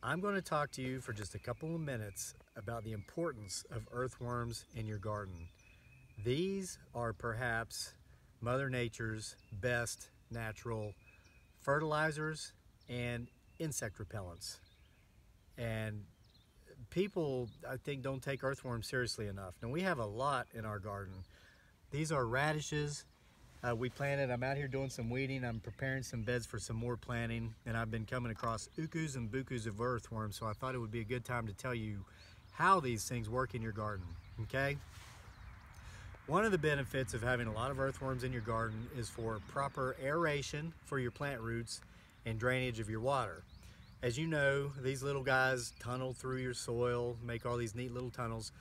I'm going to talk to you for just a couple of minutes about the importance of earthworms in your garden. These are perhaps Mother Nature's best natural fertilizers and insect repellents. And people, I think, don't take earthworms seriously enough. Now, we have a lot in our garden. These are radishes. We planted, I'm out here doing some weeding, I'm preparing some beds for some more planting, and I've been coming across ukus and bukus of earthworms, so I thought it would be a good time to tell you how these things work in your garden, okay? One of the benefits of having a lot of earthworms in your garden is for proper aeration for your plant roots and drainage of your water. As you know, these little guys tunnel through your soil, make all these neat little tunnels.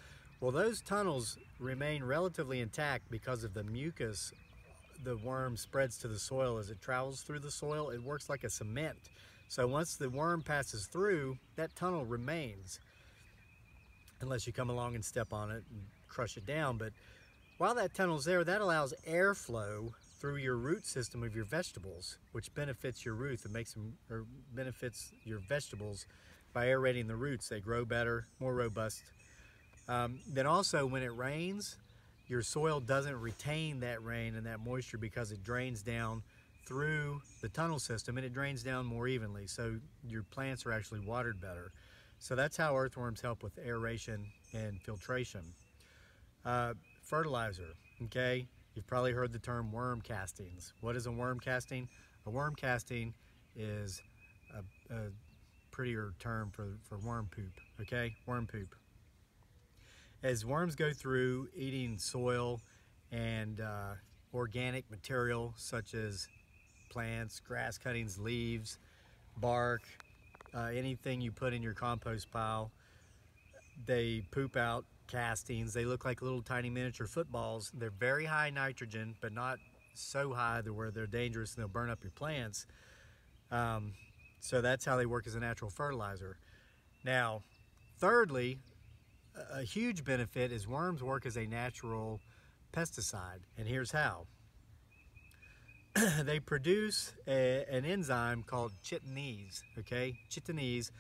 Well, those tunnels remain relatively intact because of the mucus the worm spreads to the soil as it travels through the soil. It works like a cement. So once the worm passes through, that tunnel remains, unless you come along and step on it and crush it down. But while that tunnel's there, that allows airflow through your root system of your vegetables, which benefits your roots. It makes them, or benefits your vegetables by aerating the roots. They grow better, more robust. Then also when it rains, your soil doesn't retain that rain and that moisture because it drains down through the tunnel system, and it drains down more evenly, so your plants are actually watered better. So that's how earthworms help with aeration and filtration. Fertilizer, okay? You've probably heard the term worm castings. What is a worm casting? A worm casting is a prettier term for worm poop, okay? Worm poop. As worms go through eating soil and organic material such as plants, grass cuttings, leaves, bark, anything you put in your compost pile, they poop out castings. They look like little tiny miniature footballs. They're very high nitrogen, but not so high to where they're dangerous and they'll burn up your plants. So that's how they work as a natural fertilizer. Now, thirdly, a huge benefit is worms work as a natural pesticide, and here's how. They produce an enzyme called chitinase, okay? Chitinase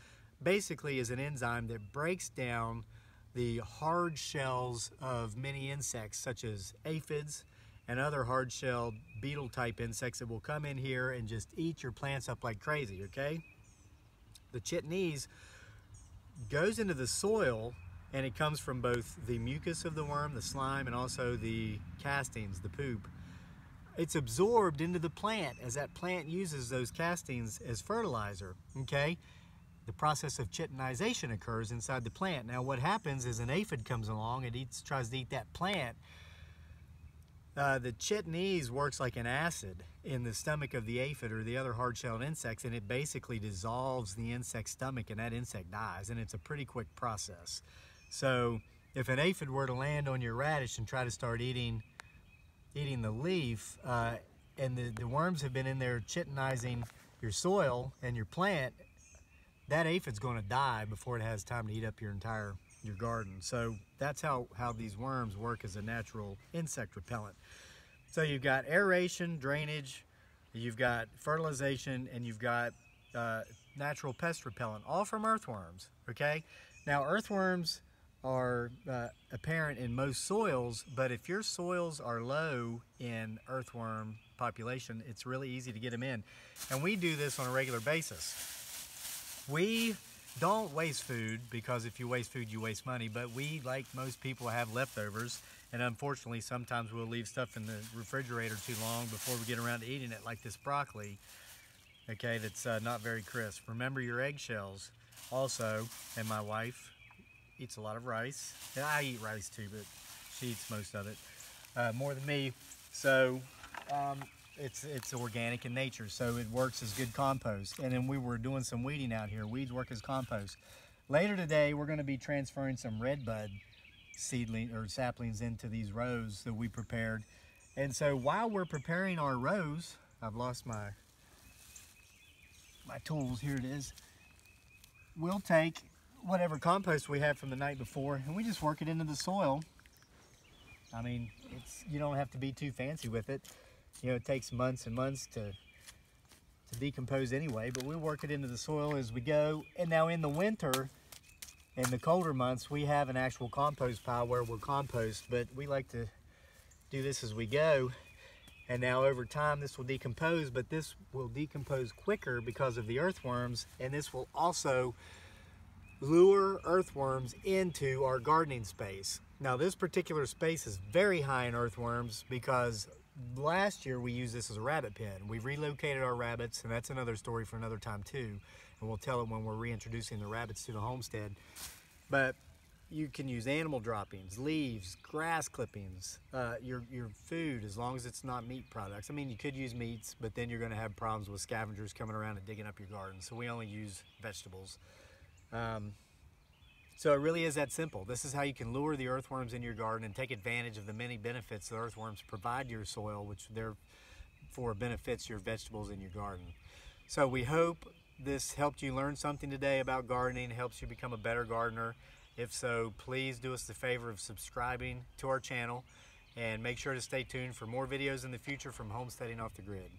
basically is an enzyme that breaks down the hard shells of many insects such as aphids and other hard-shelled beetle-type insects that will come in here and just eat your plants up like crazy, okay? The chitinase goes into the soil, and it comes from both the mucus of the worm, the slime, and also the castings, the poop. It's absorbed into the plant as that plant uses those castings as fertilizer, okay? The process of chitinization occurs inside the plant. Now what happens is an aphid comes along and tries to eat that plant. The chitinase works like an acid in the stomach of the aphid or the other hard-shelled insects, and it basically dissolves the insect's stomach, and that insect dies, and it's a pretty quick process. So if an aphid were to land on your radish and try to start eating the leaf, and the worms have been in there chitinizing your soil and your plant, that aphid's going to die before it has time to eat up your garden. So that's how these worms work as a natural insect repellent. So you've got aeration, drainage, you've got fertilization, and you've got natural pest repellent, all from earthworms, okay? Now earthworms are apparent in most soils, but if your soils are low in earthworm population, it's really easy to get them in. And we do this on a regular basis. We don't waste food, because if you waste food, you waste money, but we, like most people, have leftovers, and unfortunately sometimes we'll leave stuff in the refrigerator too long before we get around to eating it, like this broccoli, okay, that's not very crisp. Remember your eggshells also, and my wife eats a lot of rice. And I eat rice too, but she eats most of it, more than me. So it's organic in nature, so it works as good compost. And then we were doing some weeding out here. Weeds work as compost. Later today, we're going to be transferring some redbud seedling or saplings into these rows that we prepared. And so while we're preparing our rows, I've lost my tools. Here it is. We'll take whatever compost we have from the night before, and we just work it into the soil. I mean, you don't have to be too fancy with it. You know, it takes months and months to decompose anyway, but we'll work it into the soil as we go. And now in the winter, in the colder months, we have an actual compost pile where we'll compost, but we like to do this as we go. And now over time this will decompose, but this will decompose quicker because of the earthworms, and this will also lure earthworms into our gardening space. Now this particular space is very high in earthworms because last year we used this as a rabbit pen. We relocated our rabbits, and that's another story for another time too, and we'll tell it when we're reintroducing the rabbits to the homestead. But you can use animal droppings, leaves, grass clippings, your food, as long as it's not meat products. I mean, you could use meats, but then you're going to have problems with scavengers coming around and digging up your garden. So we only use vegetables. So it really is that simple. This is how you can lure the earthworms in your garden and take advantage of the many benefits the earthworms provide to your soil, which therefore benefits your vegetables in your garden. So we hope this helped you learn something today about gardening, helps you become a better gardener. If so, please do us the favor of subscribing to our channel and make sure to stay tuned for more videos in the future from Homesteading Off the Grid.